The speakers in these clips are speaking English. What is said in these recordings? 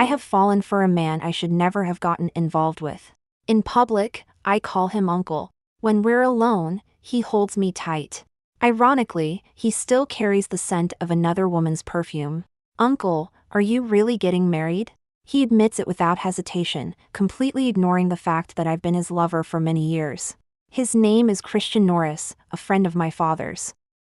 have fallen for a man I should never have gotten involved with. In public, I call him uncle. When we're alone, he holds me tight. Ironically, he still carries the scent of another woman's perfume. Uncle, are you really getting married? He admits it without hesitation, completely ignoring the fact that I've been his lover for many years. His name is Christian Norris, a friend of my father's.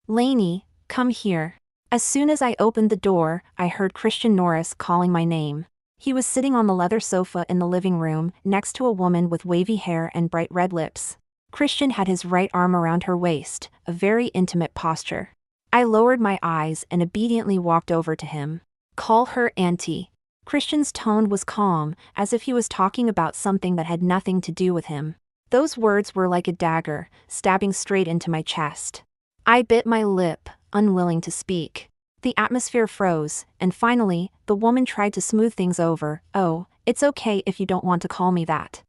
Lainey, come here. As soon as I opened the door, I heard Christian Norris calling my name. He was sitting on the leather sofa in the living room, next to a woman with wavy hair and bright red lips. Christian had his right arm around her waist, a very intimate posture. I lowered my eyes and obediently walked over to him. Call her auntie. Christian's tone was calm, as if he was talking about something that had nothing to do with him. Those words were like a dagger, stabbing straight into my chest. I bit my lip, unwilling to speak. The atmosphere froze, and finally, the woman tried to smooth things over. Oh, it's okay if you don't want to call me that.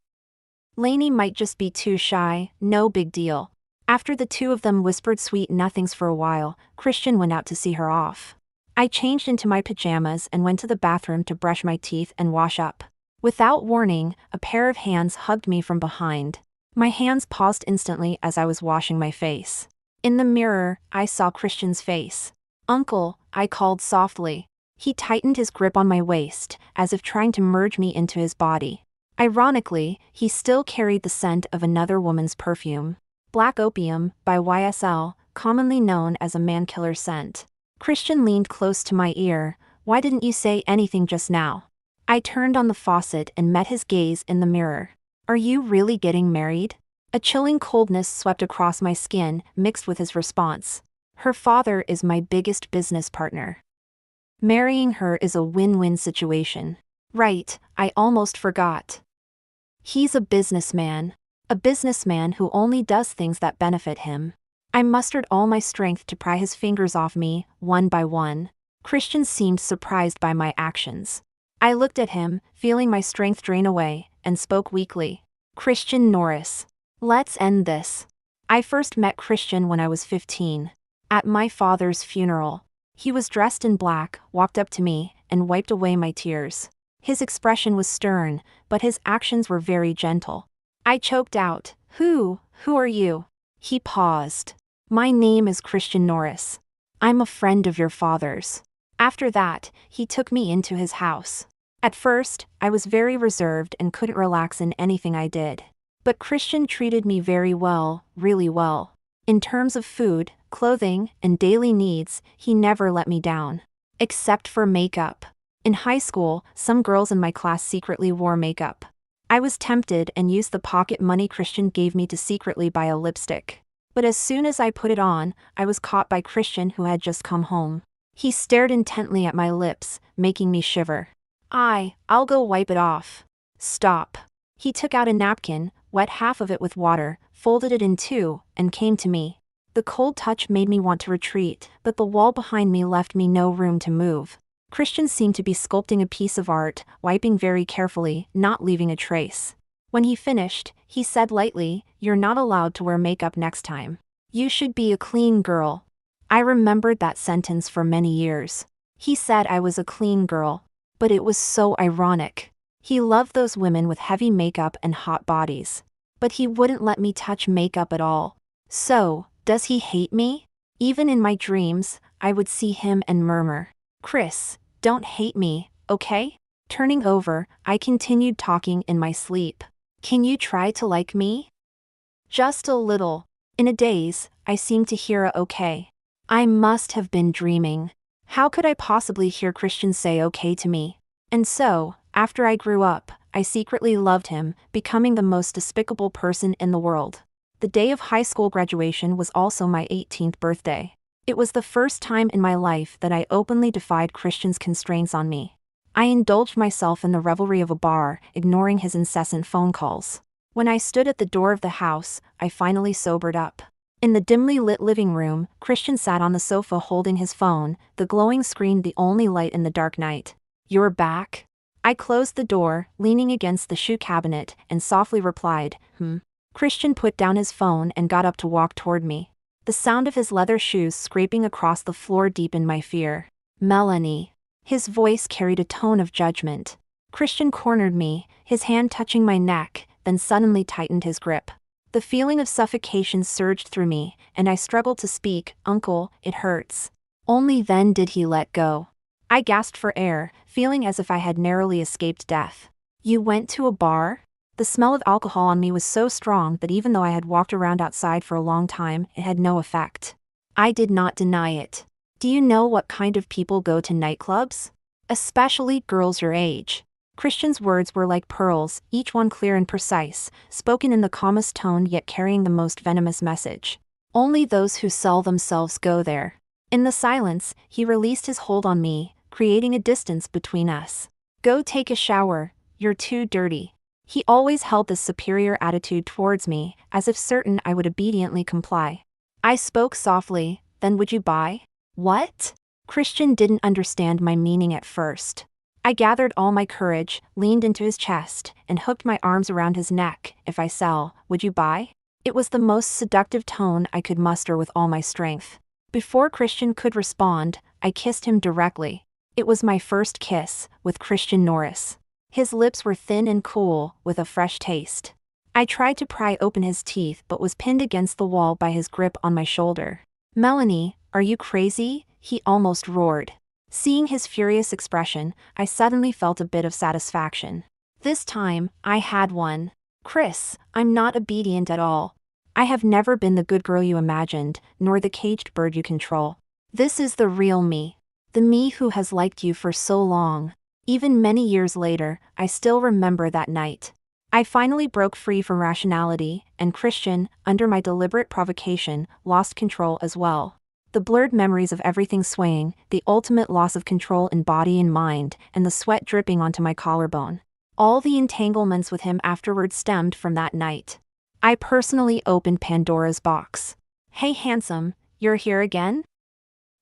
Lainey might just be too shy, no big deal. After the two of them whispered sweet nothings for a while, Christian went out to see her off. I changed into my pajamas and went to the bathroom to brush my teeth and wash up. Without warning, a pair of hands hugged me from behind. My hands paused instantly as I was washing my face. In the mirror, I saw Christian's face. Uncle, I called softly. He tightened his grip on my waist, as if trying to merge me into his body. Ironically, he still carried the scent of another woman's perfume. Black Opium, by YSL, commonly known as a man-killer scent. Christian leaned close to my ear. Why didn't you say anything just now? I turned on the faucet and met his gaze in the mirror. Are you really getting married? A chilling coldness swept across my skin, mixed with his response. Her father is my biggest business partner. Marrying her is a win-win situation. Right, I almost forgot. He's a businessman. A businessman who only does things that benefit him. I mustered all my strength to pry his fingers off me, one by one. Christian seemed surprised by my actions. I looked at him, feeling my strength drain away, and spoke weakly. Christian Norris. Let's end this. I first met Christian when I was 15. At my father's funeral. He was dressed in black, walked up to me, and wiped away my tears. His expression was stern, but his actions were very gentle. I choked out, Who are you? He paused. My name is Christian Norris. I'm a friend of your father's. After that, he took me into his house. At first, I was very reserved and couldn't relax in anything I did. But Christian treated me very well, really well. In terms of food, clothing, and daily needs, he never let me down. Except for makeup. In high school, some girls in my class secretly wore makeup. I was tempted and used the pocket money Christian gave me to secretly buy a lipstick. But as soon as I put it on, I was caught by Christian, who had just come home. He stared intently at my lips, making me shiver. I'll go wipe it off. Stop. He took out a napkin, wet half of it with water, folded it in two, and came to me. The cold touch made me want to retreat, but the wall behind me left me no room to move. Christian seemed to be sculpting a piece of art, wiping very carefully, not leaving a trace. When he finished, he said lightly, You're not allowed to wear makeup next time. You should be a clean girl. I remembered that sentence for many years. He said I was a clean girl. But it was so ironic. He loved those women with heavy makeup and hot bodies. But he wouldn't let me touch makeup at all. So, does he hate me? Even in my dreams, I would see him and murmur, Chris, don't hate me, okay? Turning over, I continued talking in my sleep. Can you try to like me? Just a little. In a daze, I seemed to hear a okay. I must have been dreaming. How could I possibly hear Christian say okay to me? And so, after I grew up, I secretly loved him, becoming the most despicable person in the world. The day of high school graduation was also my 18th birthday. It was the first time in my life that I openly defied Christian's constraints on me. I indulged myself in the revelry of a bar, ignoring his incessant phone calls. When I stood at the door of the house, I finally sobered up. In the dimly lit living room, Christian sat on the sofa holding his phone, the glowing screen the only light in the dark night. You're back? I closed the door, leaning against the shoe cabinet, and softly replied, Christian put down his phone and got up to walk toward me. The sound of his leather shoes scraping across the floor deepened my fear. Melanie. His voice carried a tone of judgment. Christian cornered me, his hand touching my neck, then suddenly tightened his grip. The feeling of suffocation surged through me, and I struggled to speak. "Uncle, it hurts." Only then did he let go. I gasped for air, feeling as if I had narrowly escaped death. "You went to a bar?" The smell of alcohol on me was so strong that even though I had walked around outside for a long time, it had no effect. I did not deny it. "Do you know what kind of people go to nightclubs? Especially girls your age." Christian's words were like pearls, each one clear and precise, spoken in the calmest tone yet carrying the most venomous message. "Only those who sell themselves go there." In the silence, he released his hold on me, creating a distance between us. "Go take a shower, you're too dirty." He always held this superior attitude towards me, as if certain I would obediently comply. I spoke softly, "Then would you buy?" "What?" Christian didn't understand my meaning at first. I gathered all my courage, leaned into his chest, and hooked my arms around his neck. "If I sell, would you buy?" It was the most seductive tone I could muster with all my strength. Before Christian could respond, I kissed him directly. It was my first kiss, with Christian Norris. His lips were thin and cool, with a fresh taste. I tried to pry open his teeth but was pinned against the wall by his grip on my shoulder. "Melanie, are you crazy?" he almost roared. Seeing his furious expression, I suddenly felt a bit of satisfaction. This time, I had one. "Chris, I'm not obedient at all. I have never been the good girl you imagined, nor the caged bird you control. This is the real me. The me who has liked you for so long." Even many years later, I still remember that night. I finally broke free from rationality, and Christian, under my deliberate provocation, lost control as well. The blurred memories of everything swaying, the ultimate loss of control in body and mind, and the sweat dripping onto my collarbone. All the entanglements with him afterward stemmed from that night. I personally opened Pandora's box. "Hey handsome, you're here again?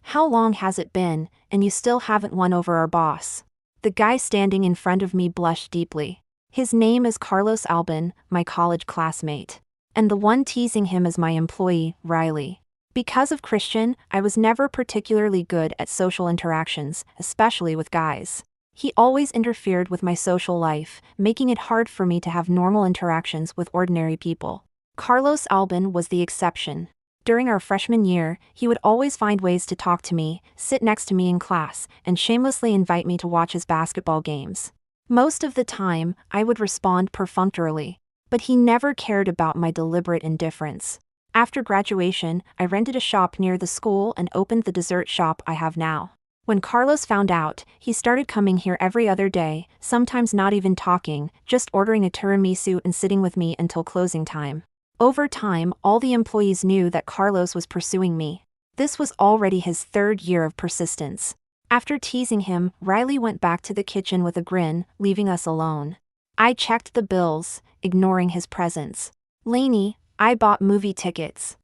How long has it been, and you still haven't won over our boss?" The guy standing in front of me blushed deeply. His name is Carlos Albin, my college classmate. And the one teasing him is my employee, Riley. Because of Christian, I was never particularly good at social interactions, especially with guys. He always interfered with my social life, making it hard for me to have normal interactions with ordinary people. Carlos Albin was the exception. During our freshman year, he would always find ways to talk to me, sit next to me in class, and shamelessly invite me to watch his basketball games. Most of the time, I would respond perfunctorily. But he never cared about my deliberate indifference. After graduation, I rented a shop near the school and opened the dessert shop I have now. When Carlos found out, he started coming here every other day, sometimes not even talking, just ordering a tiramisu and sitting with me until closing time. Over time, all the employees knew that Carlos was pursuing me. This was already his third year of persistence. After teasing him, Riley went back to the kitchen with a grin, leaving us alone. I checked the bills, ignoring his presence. "Lainey, I bought movie tickets.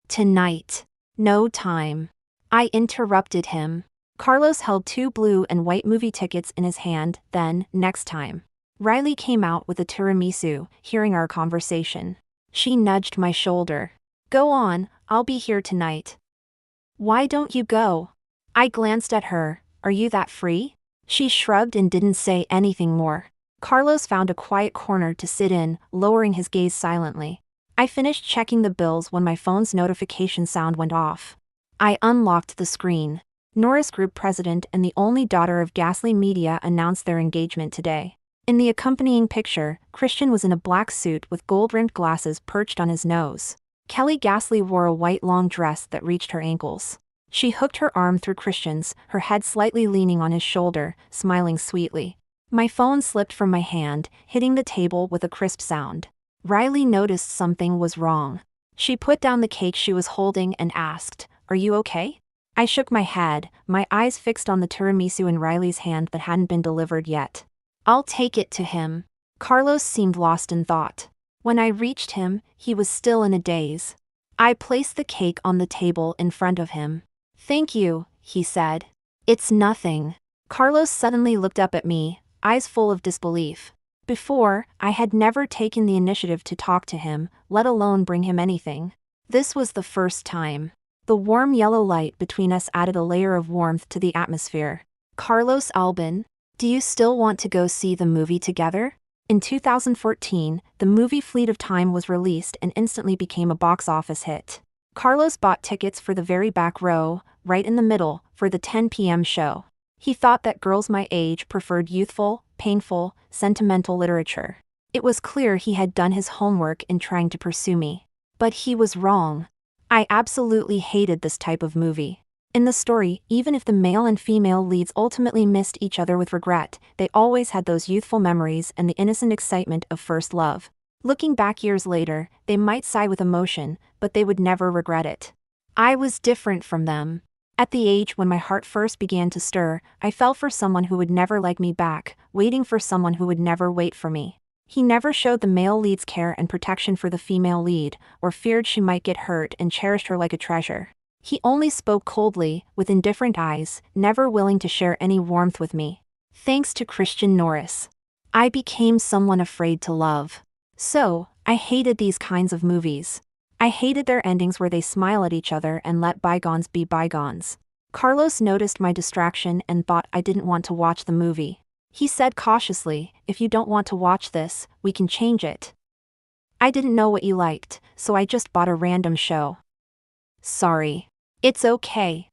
Tonight." "No time." I interrupted him. Carlos held 2 blue and white movie tickets in his hand, then, "Next time." Riley came out with a tiramisu, hearing our conversation. She nudged my shoulder. "Go on, I'll be here tonight." "Why don't you go?" I glanced at her. "Are you that free?" She shrugged and didn't say anything more. Carlos found a quiet corner to sit in, lowering his gaze silently. I finished checking the bills when my phone's notification sound went off. I unlocked the screen. Norris Group president and the only daughter of Gasly Media announced their engagement today. In the accompanying picture, Christian was in a black suit with gold-rimmed glasses perched on his nose. Kelly Gasly wore a white long dress that reached her ankles. She hooked her arm through Christian's, her head slightly leaning on his shoulder, smiling sweetly. My phone slipped from my hand, hitting the table with a crisp sound. Riley noticed something was wrong. She put down the cake she was holding and asked, "Are you okay?" I shook my head, my eyes fixed on the tiramisu in Riley's hand that hadn't been delivered yet. "I'll take it to him." Carlos seemed lost in thought. When I reached him, he was still in a daze. I placed the cake on the table in front of him. "Thank you," he said. "It's nothing." Carlos suddenly looked up at me, eyes full of disbelief. Before, I had never taken the initiative to talk to him, let alone bring him anything. This was the first time. The warm yellow light between us added a layer of warmth to the atmosphere. "Carlos Albin, Do you still want to go see the movie together? In 2014, the movie Fleet of Time was released and instantly became a box office hit. Carlos bought tickets for the very back row, right in the middle, for the 10 p.m. show. He thought that girls my age preferred youthful, painful, sentimental literature. It was clear he had done his homework in trying to pursue me. But he was wrong. I absolutely hated this type of movie. In the story, even if the male and female leads ultimately missed each other with regret, they always had those youthful memories and the innocent excitement of first love. Looking back years later, they might sigh with emotion, but they would never regret it. I was different from them. At the age when my heart first began to stir, I fell for someone who would never like me back, waiting for someone who would never wait for me. He never showed the male lead's care and protection for the female lead, or feared she might get hurt and cherished her like a treasure. He only spoke coldly, with indifferent eyes, never willing to share any warmth with me. Thanks to Christian Norris, I became someone afraid to love. So, I hated these kinds of movies. I hated their endings where they smile at each other and let bygones be bygones. Carlos noticed my distraction and thought I didn't want to watch the movie. He said cautiously, "If you don't want to watch this, we can change it." I didn't know what you liked, so I just bought a random show. Sorry. It's okay.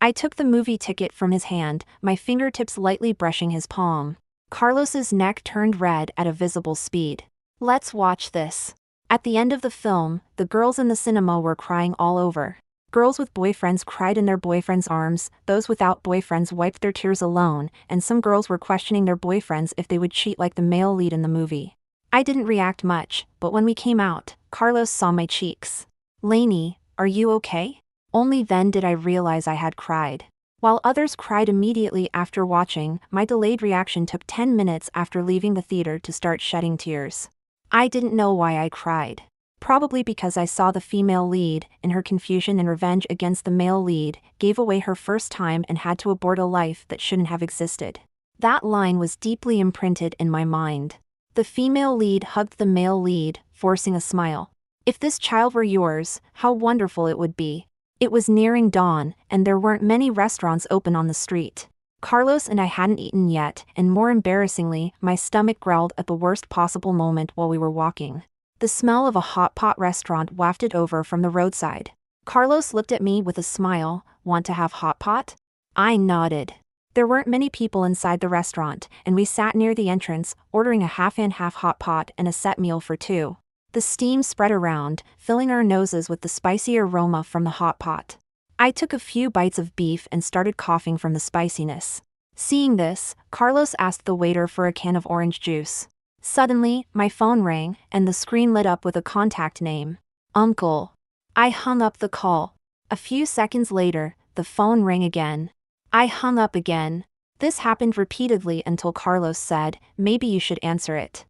I took the movie ticket from his hand, my fingertips lightly brushing his palm. Carlos's neck turned red at a visible speed. Let's watch this. At the end of the film, the girls in the cinema were crying all over. Girls with boyfriends cried in their boyfriends' arms, those without boyfriends wiped their tears alone, and some girls were questioning their boyfriends if they would cheat like the male lead in the movie. I didn't react much, but when we came out, Carlos saw my cheeks. "Lainey, are you okay?" Only then did I realize I had cried. While others cried immediately after watching, my delayed reaction took 10 minutes after leaving the theater to start shedding tears. I didn't know why I cried. Probably because I saw the female lead, in her confusion and revenge against the male lead, gave away her first time and had to abort a life that shouldn't have existed. That line was deeply imprinted in my mind. The female lead hugged the male lead, forcing a smile. "If this child were yours, how wonderful it would be." It was nearing dawn, and there weren't many restaurants open on the street. Carlos and I hadn't eaten yet, and more embarrassingly, my stomach growled at the worst possible moment while we were walking. The smell of a hot pot restaurant wafted over from the roadside. Carlos looked at me with a smile. "Want to have hot pot?" I nodded. There weren't many people inside the restaurant, and we sat near the entrance, ordering a half-and-half hot pot and a set meal for two. The steam spread around, filling our noses with the spicy aroma from the hot pot. I took a few bites of beef and started coughing from the spiciness. Seeing this, Carlos asked the waiter for a can of orange juice. Suddenly, my phone rang, and the screen lit up with a contact name. Uncle. I hung up the call. A few seconds later, the phone rang again. I hung up again. This happened repeatedly until Carlos said, "Maybe you should answer it.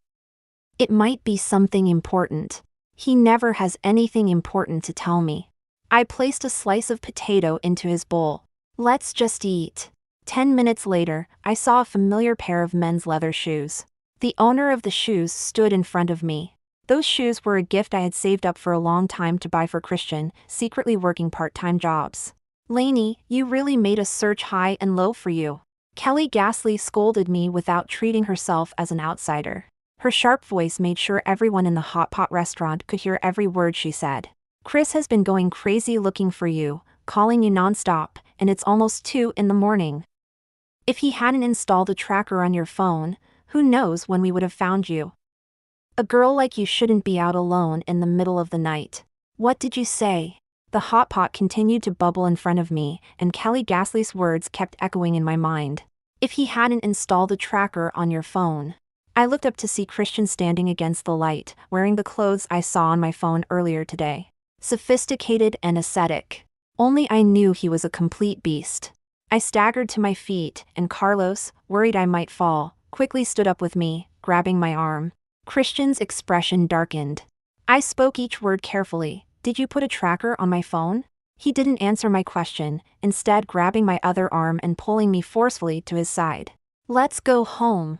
It might be something important." He never has anything important to tell me. I placed a slice of potato into his bowl. "Let's just eat." 10 minutes later, I saw a familiar pair of men's leather shoes. The owner of the shoes stood in front of me. Those shoes were a gift I had saved up for a long time to buy for Christian, secretly working part-time jobs. "Lainey, you really made us search high and low for you." Kelly Gasly scolded me without treating herself as an outsider. Her sharp voice made sure everyone in the hot pot restaurant could hear every word she said. "Chris has been going crazy looking for you, calling you nonstop, and it's almost 2 in the morning. If he hadn't installed a tracker on your phone, who knows when we would have found you. A girl like you shouldn't be out alone in the middle of the night." "What did you say?" The hot pot continued to bubble in front of me, and Kelly Gasly's words kept echoing in my mind. "If he hadn't installed a tracker on your phone." I looked up to see Christian standing against the light, wearing the clothes I saw on my phone earlier today. Sophisticated and ascetic. Only I knew he was a complete beast. I staggered to my feet, and Carlos, worried I might fall, quickly stood up with me, grabbing my arm. Christian's expression darkened. I spoke each word carefully. "Did you put a tracker on my phone?" He didn't answer my question, instead grabbing my other arm and pulling me forcefully to his side. "Let's go home,"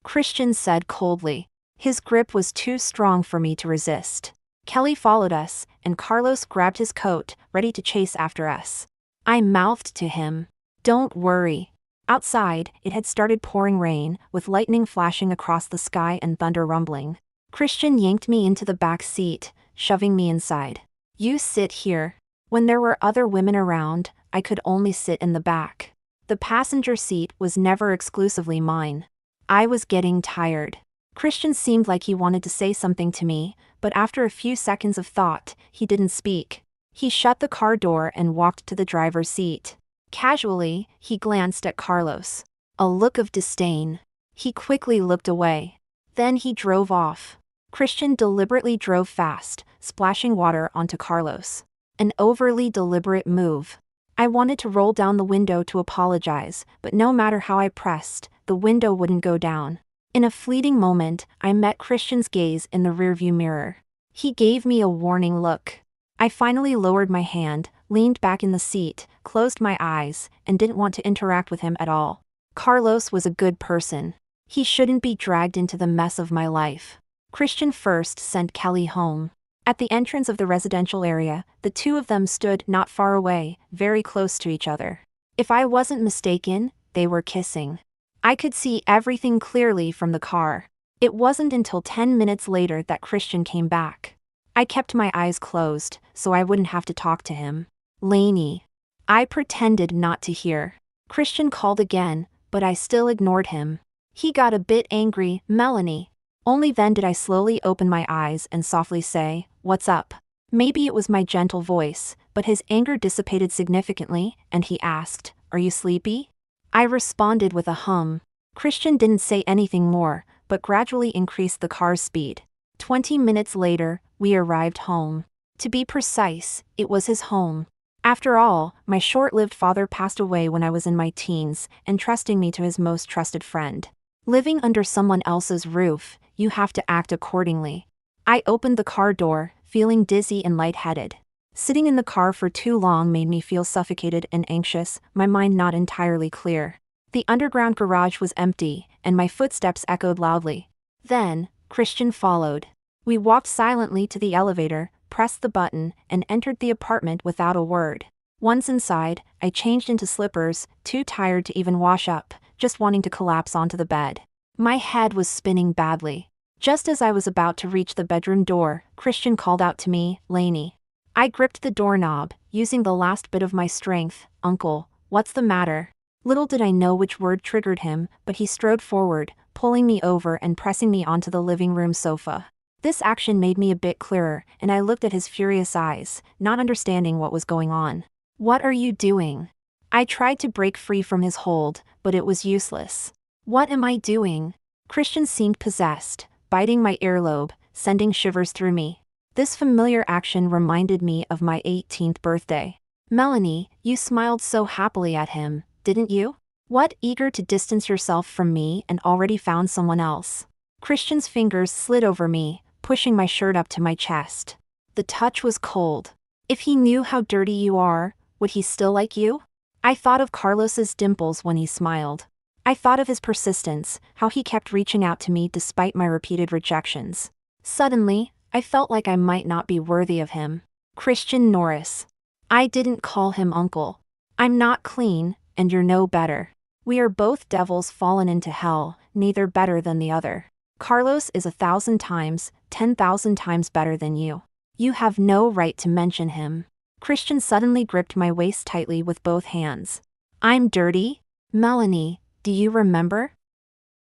Christian said coldly. His grip was too strong for me to resist. Kelly followed us, and Carlos grabbed his coat, ready to chase after us. I mouthed to him, "Don't worry. Outside, it had started pouring rain, with lightning flashing across the sky and thunder rumbling. Christian yanked me into the back seat, shoving me inside. "You sit here." When there were other women around, I could only sit in the back. The passenger seat was never exclusively mine. I was getting tired. Christian seemed like he wanted to say something to me, but after a few seconds of thought, he didn't speak. He shut the car door and walked to the driver's seat. Casually, he glanced at Carlos. A look of disdain. He quickly looked away. Then he drove off. Christian deliberately drove fast, splashing water onto Carlos. An overly deliberate move. I wanted to roll down the window to apologize, but no matter how I pressed, the window wouldn't go down. In a fleeting moment, I met Christian's gaze in the rearview mirror. He gave me a warning look. I finally lowered my hand, leaned back in the seat, closed my eyes, and didn't want to interact with him at all. Carlos was a good person. He shouldn't be dragged into the mess of my life. Christian first sent Kelly home. At the entrance of the residential area, the two of them stood not far away, very close to each other. If I wasn't mistaken, they were kissing. I could see everything clearly from the car. It wasn't until 10 minutes later that Christian came back. I kept my eyes closed, so I wouldn't have to talk to him. "Lainey." I pretended not to hear. Christian called again, but I still ignored him. He got a bit angry. "Melanie." Only then did I slowly open my eyes and softly say, "What's up?" Maybe it was my gentle voice, but his anger dissipated significantly, and he asked, "Are you sleepy?" I responded with a hum. Christian didn't say anything more, but gradually increased the car's speed. 20 minutes later, we arrived home. To be precise, it was his home. After all, my short-lived father passed away when I was in my teens, entrusting me to his most trusted friend. Living under someone else's roof, you have to act accordingly. I opened the car door, feeling dizzy and lightheaded. Sitting in the car for too long made me feel suffocated and anxious, my mind not entirely clear. The underground garage was empty, and my footsteps echoed loudly. Then, Christian followed. We walked silently to the elevator, pressed the button, and entered the apartment without a word. Once inside, I changed into slippers, too tired to even wash up, just wanting to collapse onto the bed. My head was spinning badly. Just as I was about to reach the bedroom door, Christian called out to me, "Lainey." I gripped the doorknob, using the last bit of my strength. "Uncle, what's the matter?" Little did I know which word triggered him, but he strode forward, pulling me over and pressing me onto the living room sofa. This action made me a bit clearer, and I looked at his furious eyes, not understanding what was going on. "What are you doing?" I tried to break free from his hold, but it was useless. "What am I doing?" Christian seemed possessed, biting my earlobe, sending shivers through me. This familiar action reminded me of my 18th birthday. "Melanie, you smiled so happily at him, didn't you? What, eager to distance yourself from me and already found someone else?" Christian's fingers slid over me, pushing my shirt up to my chest. The touch was cold. "If he knew how dirty you are, would he still like you?" I thought of Carlos's dimples when he smiled. I thought of his persistence, how he kept reaching out to me despite my repeated rejections. Suddenly, I felt like I might not be worthy of him. Christian Norris. I didn't call him uncle. I'm not clean, and you're no better. We are both devils fallen into hell, neither better than the other. Carlos is 1,000 times, 10,000 times better than you. You have no right to mention him. Christian suddenly gripped my waist tightly with both hands. "I'm dirty? Melanie, do you remember?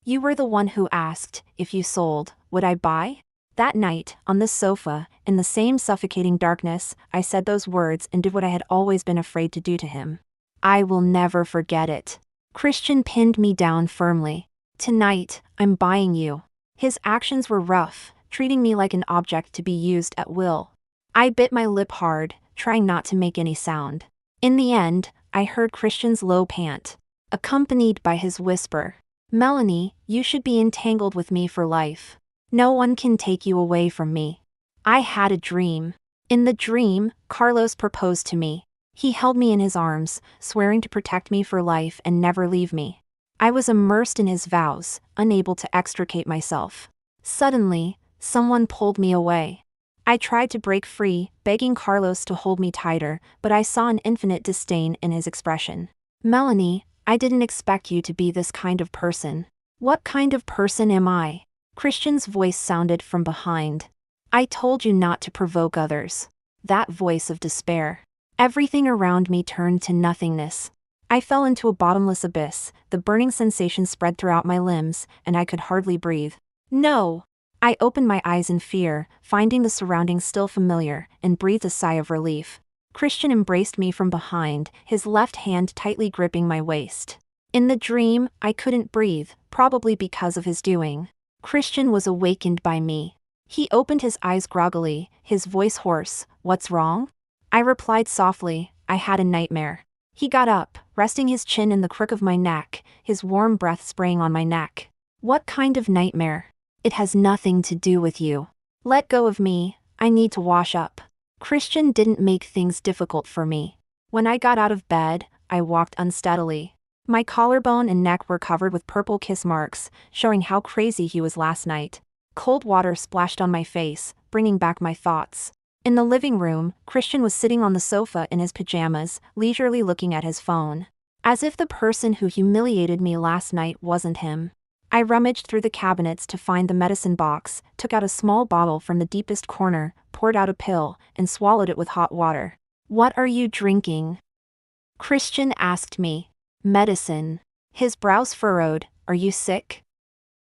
You were the one who asked, if you sold, would I buy?" That night, on the sofa, in the same suffocating darkness, I said those words and did what I had always been afraid to do to him. I will never forget it. Christian pinned me down firmly. "Tonight, I'm buying you." His actions were rough, treating me like an object to be used at will. I bit my lip hard, trying not to make any sound. In the end, I heard Christian's low pant, accompanied by his whisper, "Melanie, you should be entangled with me for life. No one can take you away from me." I had a dream. In the dream, Carlos proposed to me. He held me in his arms, swearing to protect me for life and never leave me. I was immersed in his vows, unable to extricate myself. Suddenly, someone pulled me away. I tried to break free, begging Carlos to hold me tighter, but I saw an infinite disdain in his expression. "Melanie, I didn't expect you to be this kind of person. What kind of person am I? Christian's voice sounded from behind. I told you not to provoke others. That voice of despair. Everything around me turned to nothingness. I fell into a bottomless abyss, the burning sensation spread throughout my limbs, and I could hardly breathe. No! I opened my eyes in fear, finding the surroundings still familiar, and breathed a sigh of relief. Christian embraced me from behind, his left hand tightly gripping my waist. In the dream, I couldn't breathe, probably because of his doing. Christian was awakened by me. He opened his eyes groggily, his voice hoarse. What's wrong? I replied softly, I had a nightmare. He got up, resting his chin in the crook of my neck, his warm breath spraying on my neck. What kind of nightmare? It has nothing to do with you. Let go of me, I need to wash up. Christian didn't make things difficult for me. When I got out of bed, I walked unsteadily. My collarbone and neck were covered with purple kiss marks, showing how crazy he was last night. Cold water splashed on my face, bringing back my thoughts. In the living room, Christian was sitting on the sofa in his pajamas, leisurely looking at his phone. As if the person who humiliated me last night wasn't him. I rummaged through the cabinets to find the medicine box, took out a small bottle from the deepest corner, poured out a pill, and swallowed it with hot water. What are you drinking? Christian asked me. Medicine. His brows furrowed. Are you sick?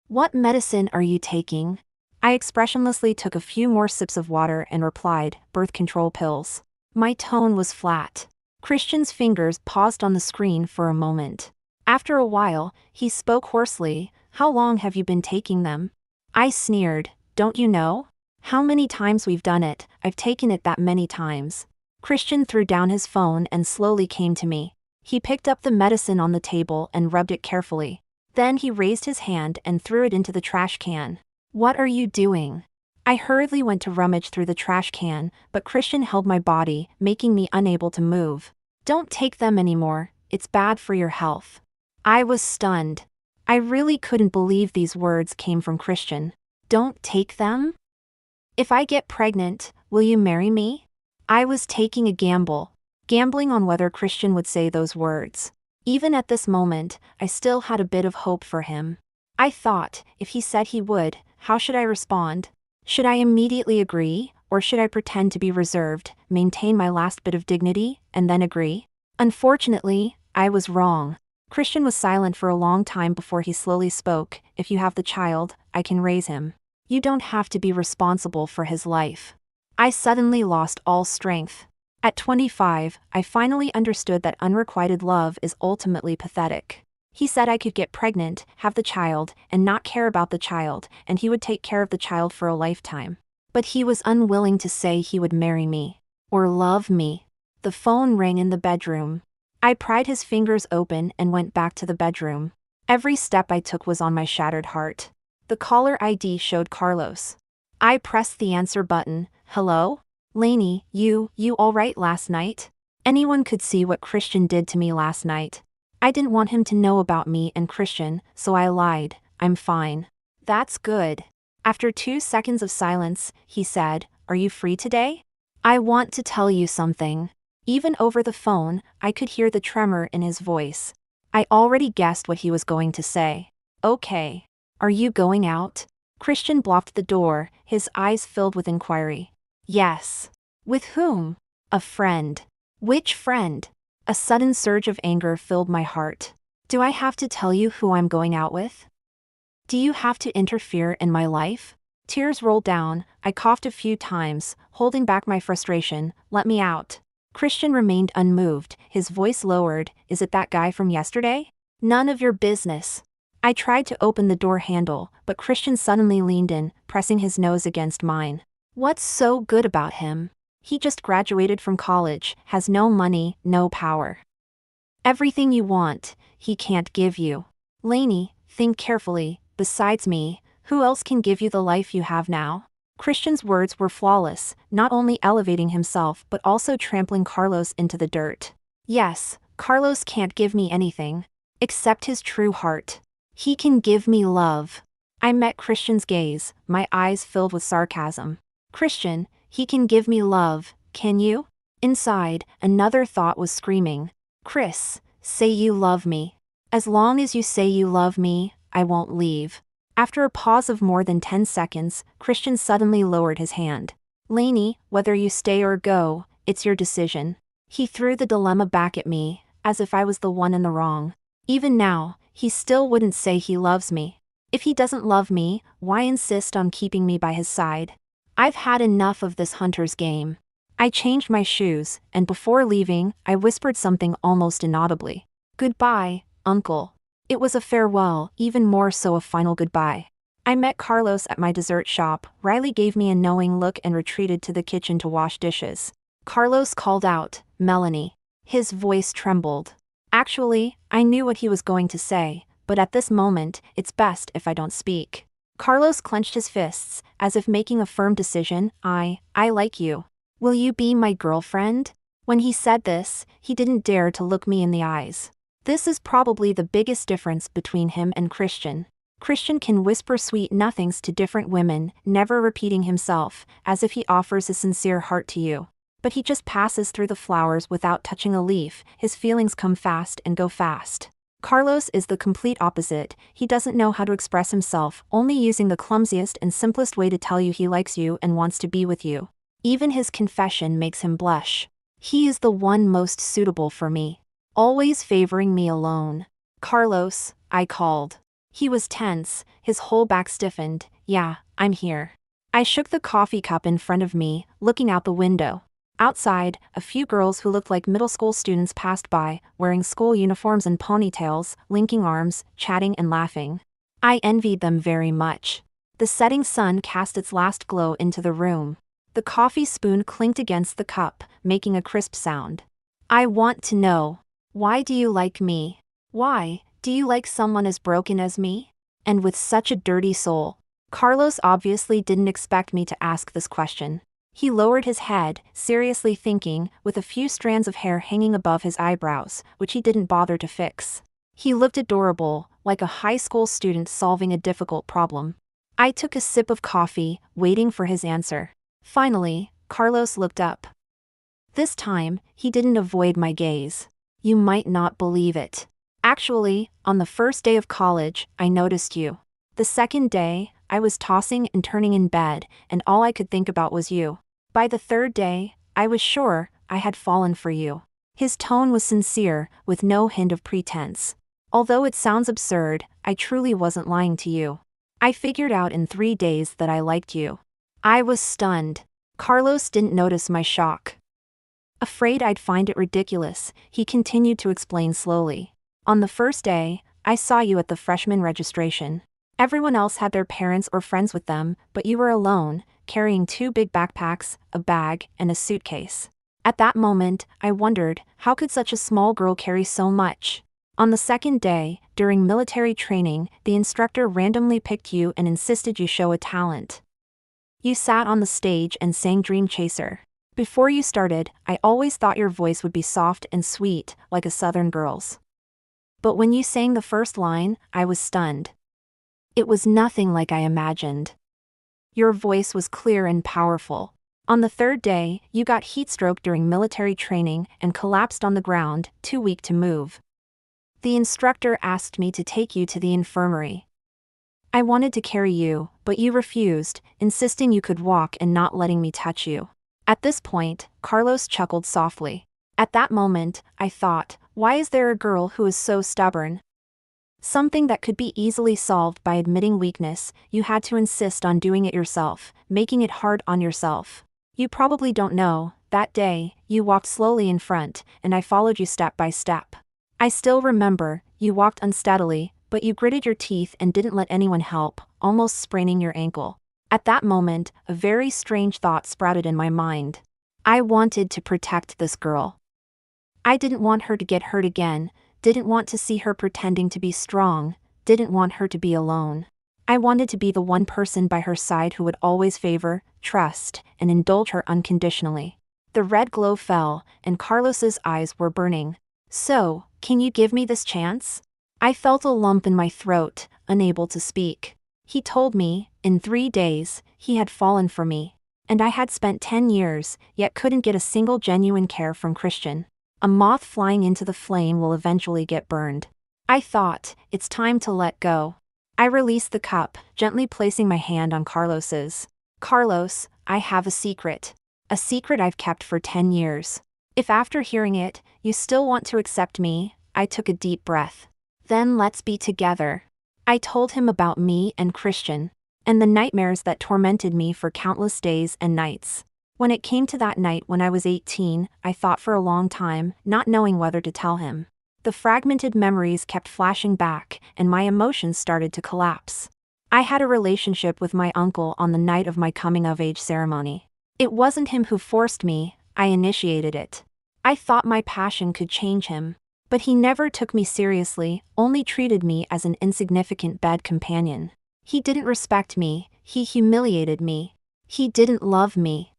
What medicine are you taking? I expressionlessly took a few more sips of water and replied, birth control pills. My tone was flat. Christian's fingers paused on the screen for a moment. After a while, he spoke hoarsely. How long have you been taking them? I sneered. Don't you know? How many times we've done it, I've taken it that many times. Christian threw down his phone and slowly came to me. He picked up the medicine on the table and rubbed it carefully. Then he raised his hand and threw it into the trash can. What are you doing? I hurriedly went to rummage through the trash can, but Christian held my body, making me unable to move. Don't take them anymore, it's bad for your health. I was stunned. I really couldn't believe these words came from Christian. Don't take them? If I get pregnant, will you marry me? I was taking a gamble. Gambling on whether Christian would say those words. Even at this moment, I still had a bit of hope for him. I thought, if he said he would, how should I respond? Should I immediately agree, or should I pretend to be reserved, maintain my last bit of dignity, and then agree? Unfortunately, I was wrong. Christian was silent for a long time before he slowly spoke. If you have the child, I can raise him. You don't have to be responsible for his life. I suddenly lost all strength. At 25, I finally understood that unrequited love is ultimately pathetic. He said I could get pregnant, have the child, and not care about the child, and he would take care of the child for a lifetime. But he was unwilling to say he would marry me. Or love me. The phone rang in the bedroom. I pried his fingers open and went back to the bedroom. Every step I took was on my shattered heart. The caller ID showed Carlos. I pressed the answer button. Hello? Lainey, you all right last night? Anyone could see what Christian did to me last night. I didn't want him to know about me and Christian, so I lied. I'm fine. That's good. After 2 seconds of silence, he said, Are you free today? I want to tell you something. Even over the phone, I could hear the tremor in his voice. I already guessed what he was going to say. Okay. Are you going out? Christian blocked the door, his eyes filled with inquiry. Yes. With whom? A friend. Which friend? A sudden surge of anger filled my heart. Do I have to tell you who I'm going out with? Do you have to interfere in my life? Tears rolled down, I coughed a few times, holding back my frustration. Let me out. Christian remained unmoved, his voice lowered. Is it that guy from yesterday? None of your business. I tried to open the door handle, but Christian suddenly leaned in, pressing his nose against mine. What's so good about him? He just graduated from college, has no money, no power. Everything you want, he can't give you. Lainey, think carefully, besides me, who else can give you the life you have now? Christian's words were flawless, not only elevating himself but also trampling Carlos into the dirt. Yes, Carlos can't give me anything. Except his true heart. He can give me love. I met Christian's gaze, my eyes filled with sarcasm. Christian, he can give me love, can you? Inside, another thought was screaming. Chris, say you love me. As long as you say you love me, I won't leave. After a pause of more than 10 seconds, Christian suddenly lowered his hand. Lainey, whether you stay or go, it's your decision. He threw the dilemma back at me, as if I was the one in the wrong. Even now, he still wouldn't say he loves me. If he doesn't love me, why insist on keeping me by his side? I've had enough of this hunter's game. I changed my shoes, and before leaving, I whispered something almost inaudibly. Goodbye, uncle. It was a farewell, even more so a final goodbye. I met Carlos at my dessert shop. Riley gave me a knowing look and retreated to the kitchen to wash dishes. Carlos called out, Melanie. His voice trembled. Actually, I knew what he was going to say, but at this moment, it's best if I don't speak. Carlos clenched his fists, as if making a firm decision. I like you. Will you be my girlfriend? When he said this, he didn't dare to look me in the eyes. This is probably the biggest difference between him and Christian. Christian can whisper sweet nothings to different women, never repeating himself, as if he offers his sincere heart to you. But he just passes through the flowers without touching a leaf. His feelings come fast and go fast. Carlos is the complete opposite. He doesn't know how to express himself, only using the clumsiest and simplest way to tell you he likes you and wants to be with you. Even his confession makes him blush. He is the one most suitable for me. Always favoring me alone. Carlos, I called. He was tense, his whole back stiffened. Yeah, I'm here. I shook the coffee cup in front of me, looking out the window. Outside, a few girls who looked like middle school students passed by, wearing school uniforms and ponytails, linking arms, chatting and laughing. I envied them very much. The setting sun cast its last glow into the room. The coffee spoon clinked against the cup, making a crisp sound. I want to know. Why do you like me? Why do you like someone as broken as me? And with such a dirty soul? Carlos obviously didn't expect me to ask this question. He lowered his head, seriously thinking, with a few strands of hair hanging above his eyebrows, which he didn't bother to fix. He looked adorable, like a high school student solving a difficult problem. I took a sip of coffee, waiting for his answer. Finally, Carlos looked up. This time, he didn't avoid my gaze. You might not believe it. Actually, on the first day of college, I noticed you. The second day, I was tossing and turning in bed, and all I could think about was you. By the third day, I was sure I had fallen for you. His tone was sincere, with no hint of pretense. Although it sounds absurd, I truly wasn't lying to you. I figured out in 3 days that I liked you. I was stunned. Carlos didn't notice my shock. Afraid I'd find it ridiculous, he continued to explain slowly. On the first day, I saw you at the freshman registration. Everyone else had their parents or friends with them, but you were alone, carrying 2 big backpacks, a bag, and a suitcase. At that moment, I wondered, how could such a small girl carry so much? On the second day, during military training, the instructor randomly picked you and insisted you show a talent. You sat on the stage and sang Dream Chaser. Before you started, I always thought your voice would be soft and sweet, like a southern girl's. But when you sang the first line, I was stunned. It was nothing like I imagined. Your voice was clear and powerful. On the third day, you got heatstroke during military training and collapsed on the ground, too weak to move. The instructor asked me to take you to the infirmary. I wanted to carry you, but you refused, insisting you could walk and not letting me touch you. At this point, Carlos chuckled softly. At that moment, I thought, why is there a girl who is so stubborn? Something that could be easily solved by admitting weakness, you had to insist on doing it yourself, making it hard on yourself. You probably don't know, that day, you walked slowly in front, and I followed you step by step. I still remember, you walked unsteadily, but you gritted your teeth and didn't let anyone help, almost spraining your ankle. At that moment, a very strange thought sprouted in my mind. I wanted to protect this girl. I didn't want her to get hurt again, didn't want to see her pretending to be strong, didn't want her to be alone. I wanted to be the one person by her side who would always favor, trust, and indulge her unconditionally. The red glow fell, and Carlos's eyes were burning. So, can you give me this chance? I felt a lump in my throat, unable to speak. He told me, in 3 days, he had fallen for me. And I had spent 10 years, yet couldn't get a single genuine care from Christian. A moth flying into the flame will eventually get burned. I thought, it's time to let go. I released the cup, gently placing my hand on Carlos's. Carlos, I have a secret. A secret I've kept for 10 years. If after hearing it, you still want to accept me, I took a deep breath. Then let's be together. I told him about me and Christian, and the nightmares that tormented me for countless days and nights. When it came to that night when I was 18, I thought for a long time, not knowing whether to tell him. The fragmented memories kept flashing back, and my emotions started to collapse. I had a relationship with my uncle on the night of my coming-of-age ceremony. It wasn't him who forced me, I initiated it. I thought my passion could change him. But he never took me seriously, only treated me as an insignificant bed companion. He didn't respect me, he humiliated me. He didn't love me.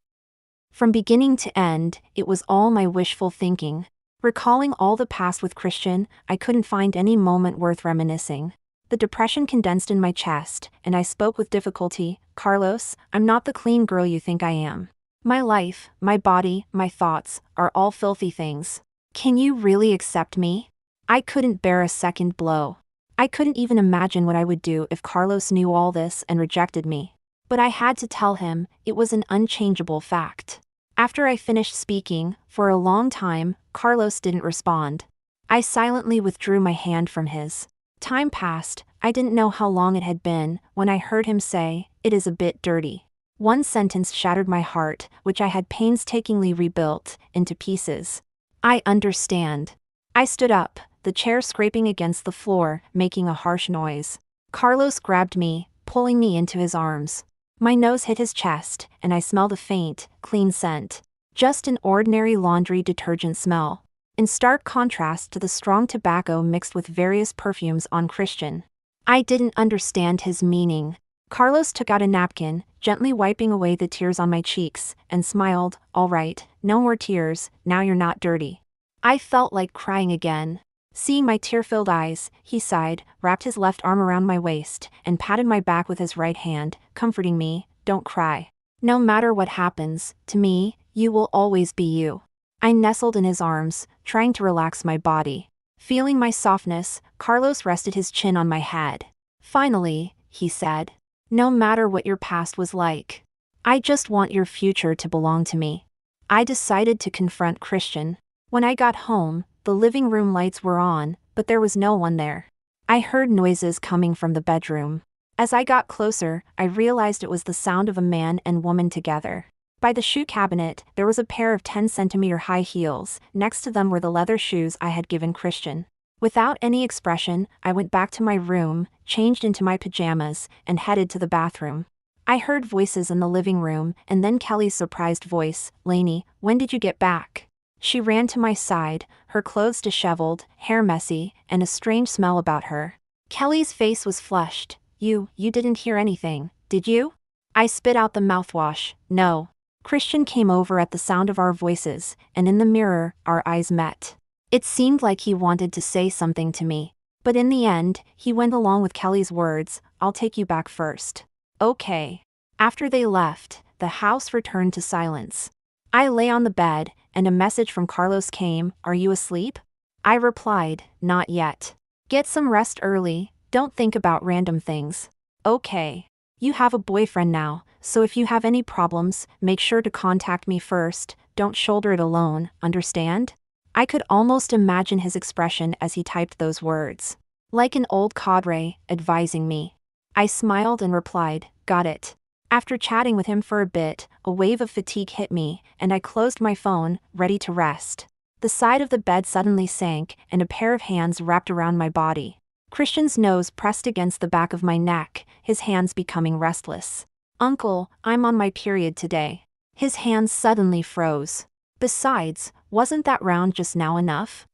From beginning to end, it was all my wishful thinking. Recalling all the past with Christian, I couldn't find any moment worth reminiscing. The depression condensed in my chest, and I spoke with difficulty. Carlos, I'm not the clean girl you think I am. My life, my body, my thoughts, are all filthy things. Can you really accept me? I couldn't bear a second blow. I couldn't even imagine what I would do if Carlos knew all this and rejected me. But I had to tell him, it was an unchangeable fact. After I finished speaking, for a long time, Carlos didn't respond. I silently withdrew my hand from his. Time passed, I didn't know how long it had been, when I heard him say, "It is a bit dirty." One sentence shattered my heart, which I had painstakingly rebuilt, into pieces. I understand. I stood up, the chair scraping against the floor, making a harsh noise. Carlos grabbed me, pulling me into his arms. My nose hit his chest, and I smelled a faint, clean scent. Just an ordinary laundry detergent smell. In stark contrast to the strong tobacco mixed with various perfumes on Christian. I didn't understand his meaning. Carlos took out a napkin, gently wiping away the tears on my cheeks, and smiled, "All right, no more tears, now you're not dirty." I felt like crying again. Seeing my tear-filled eyes, he sighed, wrapped his left arm around my waist, and patted my back with his right hand, comforting me, "Don't cry. No matter what happens, to me, you will always be you." I nestled in his arms, trying to relax my body. Feeling my softness, Carlos rested his chin on my head. "Finally," he said. "No matter what your past was like, I just want your future to belong to me." I decided to confront Christian. When I got home, the living room lights were on, but there was no one there. I heard noises coming from the bedroom. As I got closer, I realized it was the sound of a man and woman together. By the shoe cabinet, there was a pair of 10-centimeter high heels, next to them were the leather shoes I had given Christian. Without any expression, I went back to my room, changed into my pajamas, and headed to the bathroom. I heard voices in the living room, and then Kelly's surprised voice, "Lainey, when did you get back?" She ran to my side, her clothes disheveled, hair messy, and a strange smell about her. Kelly's face was flushed. You didn't hear anything, did you?" I spit out the mouthwash, "No." Christian came over at the sound of our voices, and in the mirror, our eyes met. It seemed like he wanted to say something to me. But in the end, he went along with Kelly's words, "I'll take you back first." Okay. After they left, the house returned to silence. I lay on the bed, and a message from Carlos came, "Are you asleep?" I replied, "Not yet. Get some rest early, don't think about random things." "Okay. You have a boyfriend now, so if you have any problems, make sure to contact me first, don't shoulder it alone, understand?" I could almost imagine his expression as he typed those words. Like an old cadre, advising me. I smiled and replied, "Got it." After chatting with him for a bit, a wave of fatigue hit me, and I closed my phone, ready to rest. The side of the bed suddenly sank, and a pair of hands wrapped around my body. Christian's nose pressed against the back of my neck, his hands becoming restless. "Uncle, I'm on my period today." His hands suddenly froze. Besides, wasn't that round just now enough?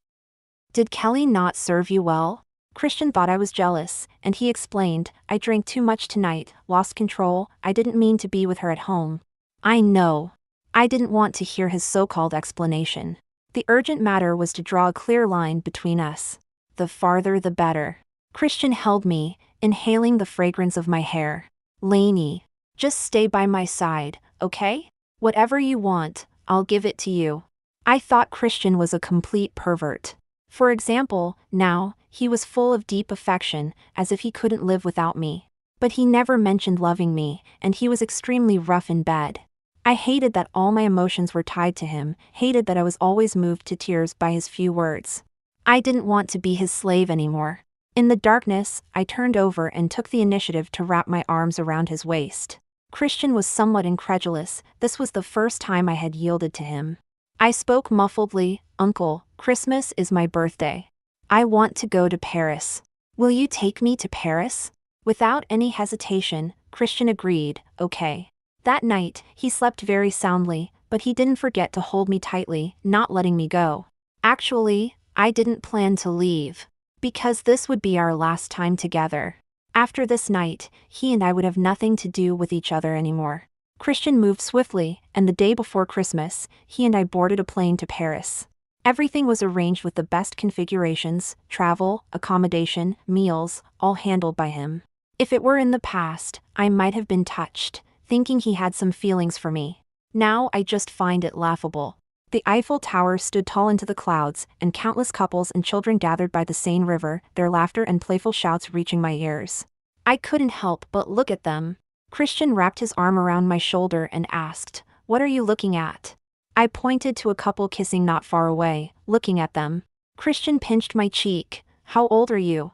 Did Kelly not serve you well? Christian thought I was jealous, and he explained, "I drank too much tonight, lost control, I didn't mean to be with her at home." I know. I didn't want to hear his so-called explanation. The urgent matter was to draw a clear line between us. The farther the better. Christian held me, inhaling the fragrance of my hair. "Lainey, just stay by my side, okay? Whatever you want, I'll give it to you." I thought Christian was a complete pervert. For example, now, he was full of deep affection, as if he couldn't live without me. But he never mentioned loving me, and he was extremely rough in bed. I hated that all my emotions were tied to him, hated that I was always moved to tears by his few words. I didn't want to be his slave anymore. In the darkness, I turned over and took the initiative to wrap my arms around his waist. Christian was somewhat incredulous. This was the first time I had yielded to him. I spoke muffledly, "Uncle, Christmas is my birthday. I want to go to Paris. Will you take me to Paris?" Without any hesitation, Christian agreed, "Okay." That night, he slept very soundly, but he didn't forget to hold me tightly, not letting me go. Actually, I didn't plan to leave, because this would be our last time together. After this night, he and I would have nothing to do with each other anymore. Christian moved swiftly, and the day before Christmas, he and I boarded a plane to Paris. Everything was arranged with the best configurations, travel, accommodation, meals, all handled by him. If it were in the past, I might have been touched, thinking he had some feelings for me. Now I just find it laughable. The Eiffel Tower stood tall into the clouds, and countless couples and children gathered by the Seine River, their laughter and playful shouts reaching my ears. I couldn't help but look at them. Christian wrapped his arm around my shoulder and asked, "What are you looking at?" I pointed to a couple kissing not far away, looking at them. Christian pinched my cheek. "How old are you?"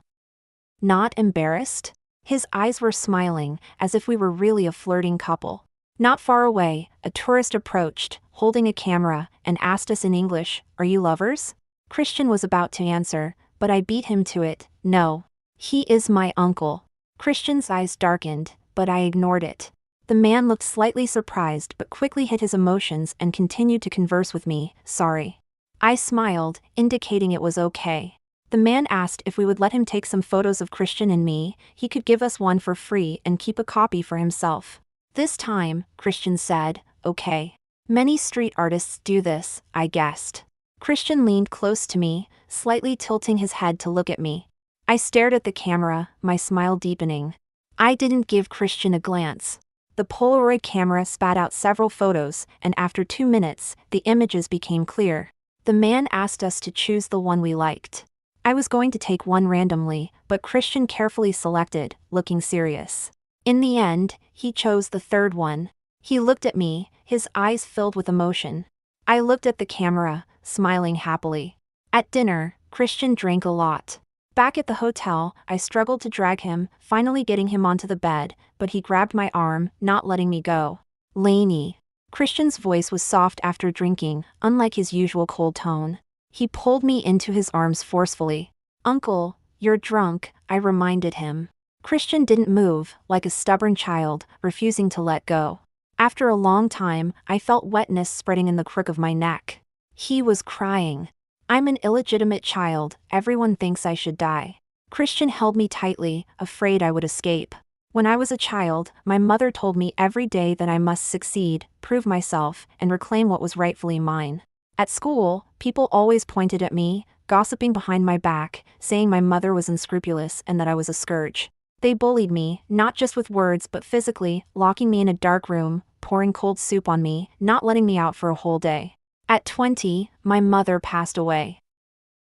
Not embarrassed? His eyes were smiling, as if we were really a flirting couple. Not far away, a tourist approached, holding a camera, and asked us in English, "Are you lovers?" Christian was about to answer, but I beat him to it. "No. He is my uncle." Christian's eyes darkened, but I ignored it. The man looked slightly surprised but quickly hid his emotions and continued to converse with me. "Sorry." I smiled, indicating it was okay. The man asked if we would let him take some photos of Christian and me. He could give us one for free and keep a copy for himself. This time, Christian said, "Okay. Many street artists do this," I guessed. Christian leaned close to me, slightly tilting his head to look at me. I stared at the camera, my smile deepening. I didn't give Christian a glance. The Polaroid camera spat out several photos, and after 2 minutes, the images became clear. The man asked us to choose the one we liked. I was going to take one randomly, but Christian carefully selected, looking serious. In the end, he chose the third one. He looked at me, his eyes filled with emotion. I looked at the camera, smiling happily. At dinner, Christian drank a lot. Back at the hotel, I struggled to drag him, finally getting him onto the bed, but he grabbed my arm, not letting me go. "Lainey." Christian's voice was soft after drinking, unlike his usual cold tone. He pulled me into his arms forcefully. "Uncle, you're drunk," I reminded him. Christian didn't move, like a stubborn child, refusing to let go. After a long time, I felt wetness spreading in the crook of my neck. He was crying. "I'm an illegitimate child, everyone thinks I should die." Christian held me tightly, afraid I would escape. When I was a child, my mother told me every day that I must succeed, prove myself, and reclaim what was rightfully mine. At school, people always pointed at me, gossiping behind my back, saying my mother was unscrupulous and that I was a scourge. They bullied me, not just with words but physically, locking me in a dark room, pouring cold soup on me, not letting me out for a whole day. At 20, my mother passed away.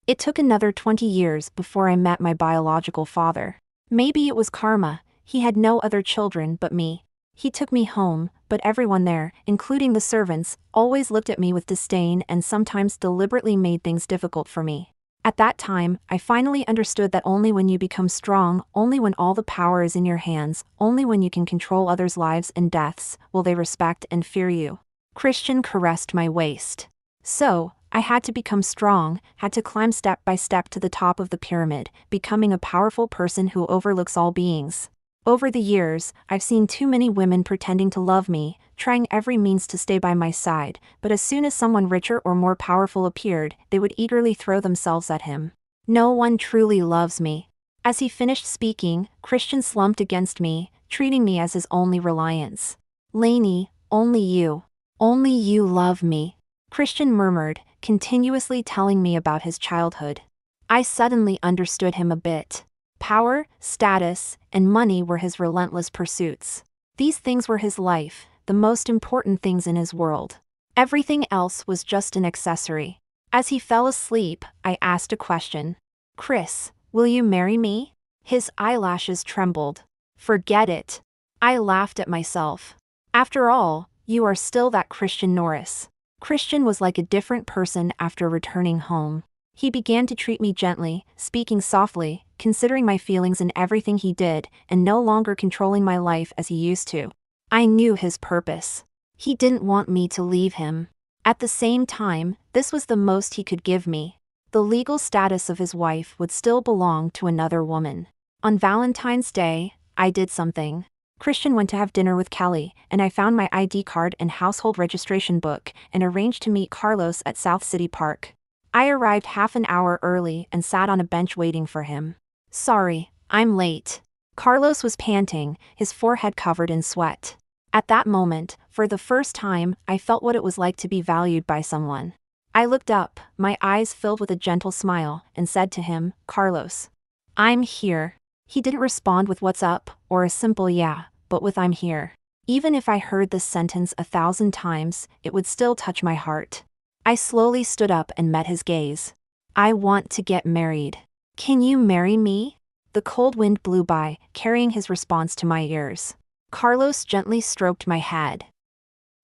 It took another 20 years before I met my biological father. Maybe it was karma. He had no other children but me. He took me home, but everyone there, including the servants, always looked at me with disdain and sometimes deliberately made things difficult for me. At that time, I finally understood that only when you become strong, only when all the power is in your hands, only when you can control others' lives and deaths, will they respect and fear you. Christian caressed my waist. So, I had to become strong, had to climb step by step to the top of the pyramid, becoming a powerful person who overlooks all beings. Over the years, I've seen too many women pretending to love me, trying every means to stay by my side, but as soon as someone richer or more powerful appeared, they would eagerly throw themselves at him. No one truly loves me. As he finished speaking, Christian slumped against me, treating me as his only reliance. "Lainey, only you. Only you love me," Christian murmured, continuously telling me about his childhood. I suddenly understood him a bit. Power, status, and money were his relentless pursuits. These things were his life, the most important things in his world. Everything else was just an accessory. As he fell asleep, I asked a question. Chris, will you marry me? His eyelashes trembled. Forget it. I laughed at myself. After all, you are still that Christian Norris. Christian was like a different person after returning home. He began to treat me gently, speaking softly, considering my feelings in everything he did, and no longer controlling my life as he used to. I knew his purpose. He didn't want me to leave him. At the same time, this was the most he could give me. The legal status of his wife would still belong to another woman. On Valentine's Day, I did something. Christian went to have dinner with Kelly, and I found my ID card and household registration book and arranged to meet Carlos at South City Park. I arrived half an hour early and sat on a bench waiting for him. Sorry, I'm late. Carlos was panting, his forehead covered in sweat. At that moment, for the first time, I felt what it was like to be valued by someone. I looked up, my eyes filled with a gentle smile, and said to him, Carlos, I'm here. He didn't respond with what's up, or a simple yeah, but with I'm here. Even if I heard this sentence 1,000 times, it would still touch my heart. I slowly stood up and met his gaze. I want to get married. Can you marry me? The cold wind blew by, carrying his response to my ears. Carlos gently stroked my head.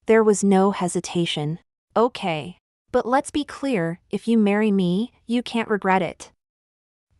There was no hesitation. Okay. But let's be clear, if you marry me, you can't regret it.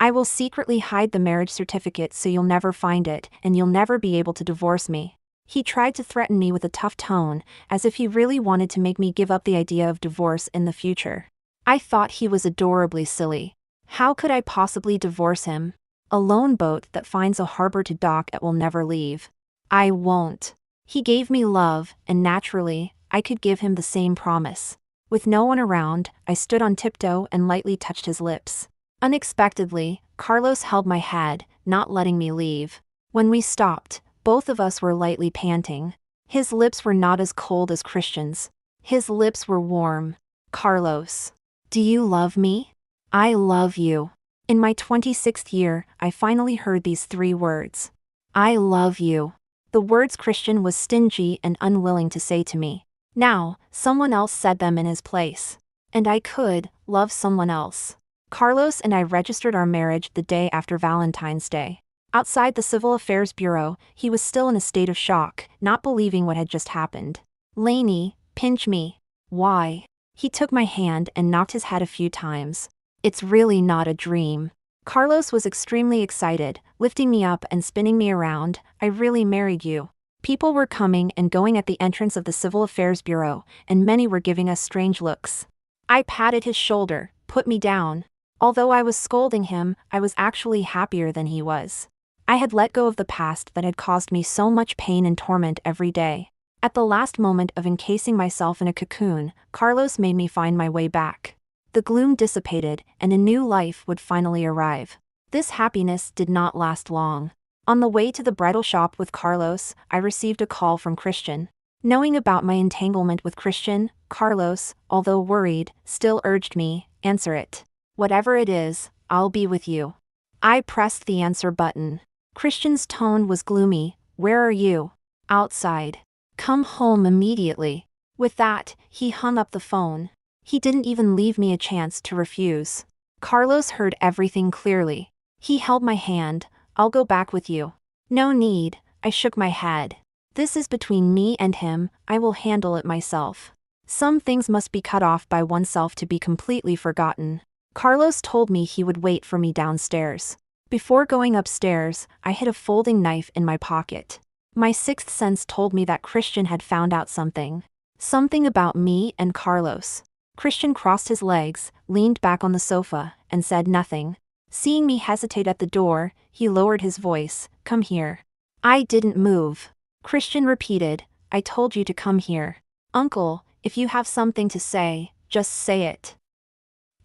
I will secretly hide the marriage certificate so you'll never find it, and you'll never be able to divorce me. He tried to threaten me with a tough tone, as if he really wanted to make me give up the idea of divorce in the future. I thought he was adorably silly. How could I possibly divorce him? A lone boat that finds a harbor to dock at will never leave. I won't. He gave me love, and naturally, I could give him the same promise. With no one around, I stood on tiptoe and lightly touched his lips. Unexpectedly, Carlos held my head, not letting me leave. When we stopped, both of us were lightly panting. His lips were not as cold as Christian's. His lips were warm. Carlos, do you love me? I love you. In my 26th year, I finally heard these 3 words. I love you. The words Christian was stingy and unwilling to say to me. Now, someone else said them in his place. And I could love someone else. Carlos and I registered our marriage the day after Valentine's Day. Outside the Civil Affairs Bureau, he was still in a state of shock, not believing what had just happened. Lainey, pinch me. Why? He took my hand and knocked his head a few times. It's really not a dream. Carlos was extremely excited, lifting me up and spinning me around. I really married you. People were coming and going at the entrance of the Civil Affairs Bureau, and many were giving us strange looks. I patted his shoulder, put me down. Although I was scolding him, I was actually happier than he was. I had let go of the past that had caused me so much pain and torment every day. At the last moment of encasing myself in a cocoon, Carlos made me find my way back. The gloom dissipated, and a new life would finally arrive. This happiness did not last long. On the way to the bridal shop with Carlos, I received a call from Christian. Knowing about my entanglement with Christian, Carlos, although worried, still urged me, answer it. Whatever it is, I'll be with you. I pressed the answer button. Christian's tone was gloomy. Where are you? Outside. Come home immediately. With that, he hung up the phone. He didn't even leave me a chance to refuse. Carlos heard everything clearly. He held my hand. I'll go back with you. No need, I shook my head. This is between me and him, I will handle it myself. Some things must be cut off by oneself to be completely forgotten. Carlos told me he would wait for me downstairs. Before going upstairs, I hid a folding knife in my pocket. My 6th sense told me that Christian had found out something. Something about me and Carlos. Christian crossed his legs, leaned back on the sofa, and said nothing. Seeing me hesitate at the door, he lowered his voice, Come here. I didn't move. Christian repeated, I told you to come here. Uncle, if you have something to say, just say it.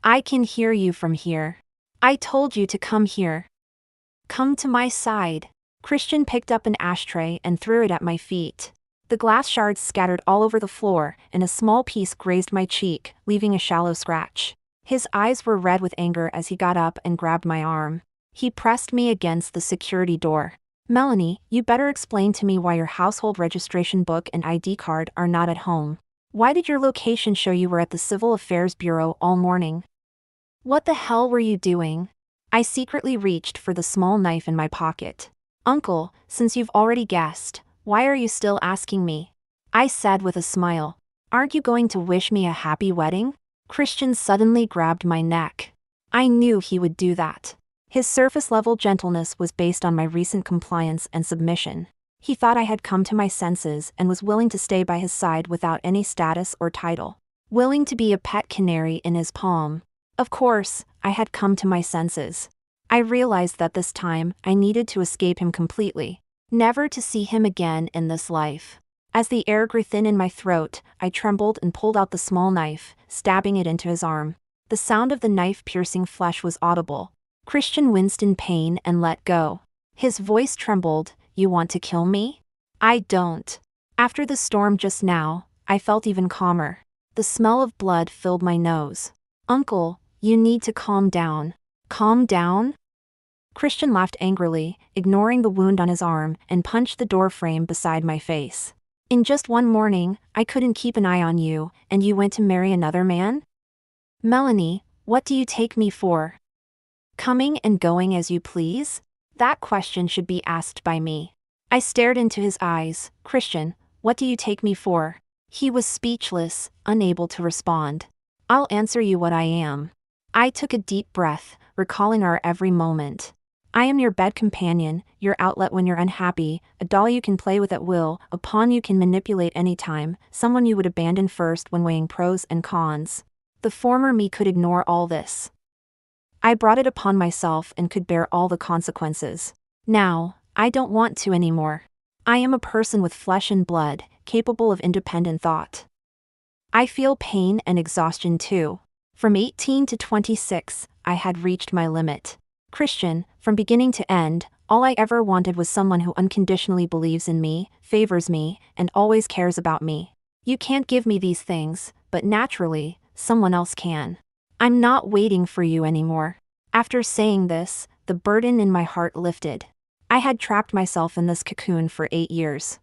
I can hear you from here. I told you to come here. Come to my side. Christian picked up an ashtray and threw it at my feet. The glass shards scattered all over the floor, and a small piece grazed my cheek, leaving a shallow scratch. His eyes were red with anger as he got up and grabbed my arm. He pressed me against the security door. Melanie, you better explain to me why your household registration book and ID card are not at home. Why did your location show you were at the Civil Affairs Bureau all morning? What the hell were you doing? I secretly reached for the small knife in my pocket. Uncle, since you've already guessed, why are you still asking me? I said with a smile. Aren't you going to wish me a happy wedding? Christian suddenly grabbed my neck. I knew he would do that. His surface-level gentleness was based on my recent compliance and submission. He thought I had come to my senses and was willing to stay by his side without any status or title. Willing to be a pet canary in his palm. Of course, I had come to my senses. I realized that this time I needed to escape him completely. Never to see him again in this life. As the air grew thin in my throat, I trembled and pulled out the small knife, stabbing it into his arm. The sound of the knife piercing flesh was audible. Christian winced in pain and let go. His voice trembled. You want to kill me? I don't. After the storm just now, I felt even calmer. The smell of blood filled my nose. Uncle, you need to calm down. Calm down? Christian laughed angrily, ignoring the wound on his arm, and punched the door frame beside my face. In just one morning, I couldn't keep an eye on you, and you went to marry another man? Melanie, what do you take me for? Coming and going as you please? That question should be asked by me. I stared into his eyes. Christian, what do you take me for? He was speechless, unable to respond. I'll answer you what I am. I took a deep breath, recalling our every moment. I am your bed companion, your outlet when you're unhappy, a doll you can play with at will, a pawn you can manipulate anytime, someone you would abandon first when weighing pros and cons. The former me could ignore all this. I brought it upon myself and could bear all the consequences. Now, I don't want to anymore. I am a person with flesh and blood, capable of independent thought. I feel pain and exhaustion too. From 18 to 26, I had reached my limit. Christian, from beginning to end, all I ever wanted was someone who unconditionally believes in me, favors me, and always cares about me. You can't give me these things, but naturally, someone else can. I'm not waiting for you anymore. After saying this, the burden in my heart lifted. I had trapped myself in this cocoon for 8 years.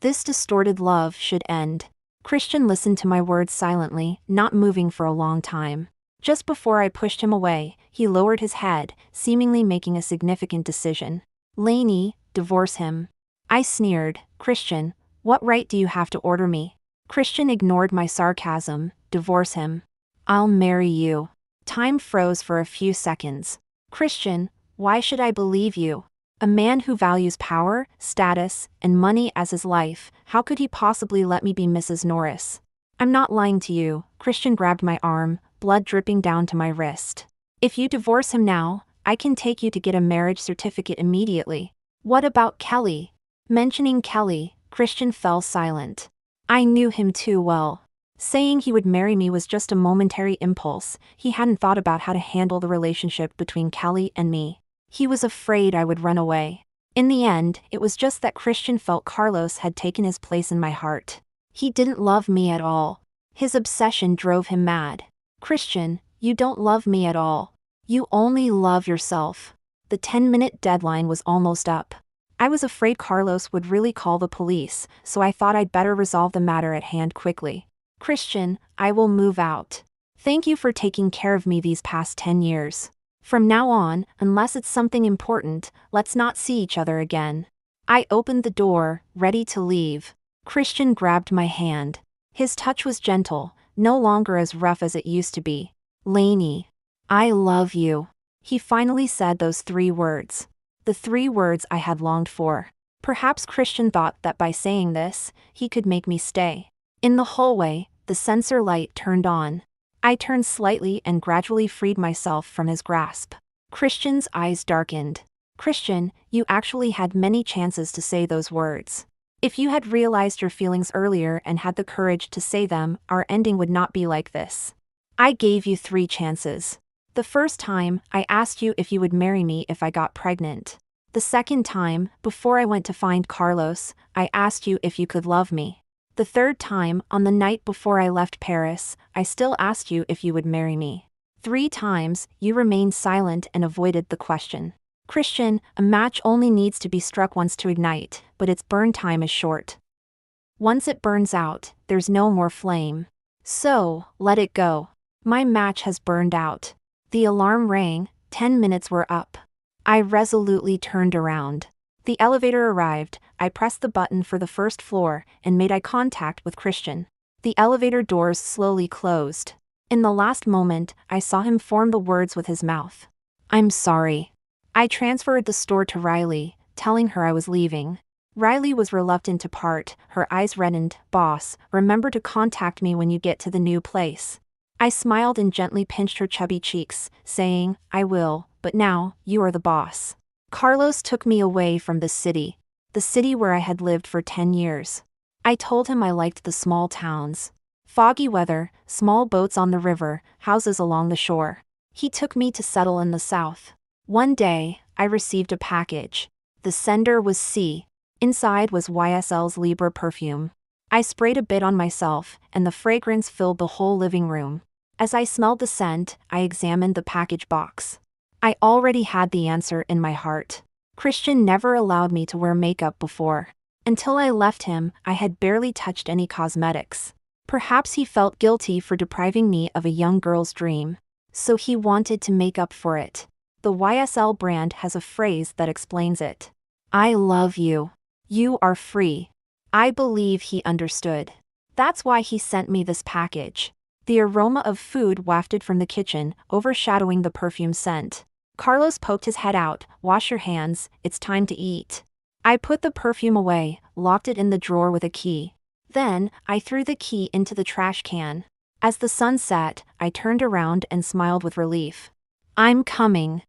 This distorted love should end. Christian listened to my words silently, not moving for a long time. Just before I pushed him away, he lowered his head, seemingly making a significant decision. Lainey, divorce him. I sneered. Christian, what right do you have to order me? Christian ignored my sarcasm. Divorce him. I'll marry you. Time froze for a few seconds. Christian, why should I believe you? A man who values power, status, and money as his life, how could he possibly let me be Mrs. Norris? I'm not lying to you. Christian grabbed my arm, blood dripping down to my wrist. If you divorce him now, I can take you to get a marriage certificate immediately. What about Kelly? Mentioning Kelly, Christian fell silent. I knew him too well. Saying he would marry me was just a momentary impulse. He hadn't thought about how to handle the relationship between Kelly and me. He was afraid I would run away. In the end, it was just that Christian felt Carlos had taken his place in my heart. He didn't love me at all. His obsession drove him mad. Christian, you don't love me at all. You only love yourself. The 10-minute deadline was almost up. I was afraid Carlos would really call the police, so I thought I'd better resolve the matter at hand quickly. Christian, I will move out. Thank you for taking care of me these past 10 years. From now on, unless it's something important, let's not see each other again. I opened the door, ready to leave. Christian grabbed my hand. His touch was gentle, no longer as rough as it used to be. Lainey, I love you. He finally said those 3 words. The 3 words I had longed for. Perhaps Christian thought that by saying this, he could make me stay. In the hallway, the sensor light turned on. I turned slightly and gradually freed myself from his grasp. Christian's eyes darkened. Christian, you actually had many chances to say those words. If you had realized your feelings earlier and had the courage to say them, our ending would not be like this. I gave you 3 chances. The first time, I asked you if you would marry me if I got pregnant. The second time, before I went to find Carlos, I asked you if you could love me. The third time, on the night before I left Paris, I still asked you if you would marry me. 3 times, you remained silent and avoided the question. Christian, a match only needs to be struck once to ignite, but its burn time is short. Once it burns out, there's no more flame. So, let it go. My match has burned out. The alarm rang, 10 minutes were up. I resolutely turned around. The elevator arrived, I pressed the button for the first floor and made eye contact with Christian. The elevator doors slowly closed. In the last moment, I saw him form the words with his mouth. I'm sorry. I transferred the store to Riley, telling her I was leaving. Riley was reluctant to part, her eyes reddened. Boss, remember to contact me when you get to the new place. I smiled and gently pinched her chubby cheeks, saying, I will, but now, you are the boss. Carlos took me away from the city where I had lived for 10 years. I told him I liked the small towns. Foggy weather, small boats on the river, houses along the shore. He took me to settle in the south. One day, I received a package. The sender was C. Inside was YSL's Libra perfume. I sprayed a bit on myself, and the fragrance filled the whole living room. As I smelled the scent, I examined the package box. I already had the answer in my heart. Christian never allowed me to wear makeup before. Until I left him, I had barely touched any cosmetics. Perhaps he felt guilty for depriving me of a young girl's dream. So he wanted to make up for it. The YSL brand has a phrase that explains it. I love you. You are free. I believe he understood. That's why he sent me this package. The aroma of food wafted from the kitchen, overshadowing the perfume scent. Carlos poked his head out. Wash your hands, it's time to eat. I put the perfume away, locked it in the drawer with a key. Then, I threw the key into the trash can. As the sun set, I turned around and smiled with relief. I'm coming.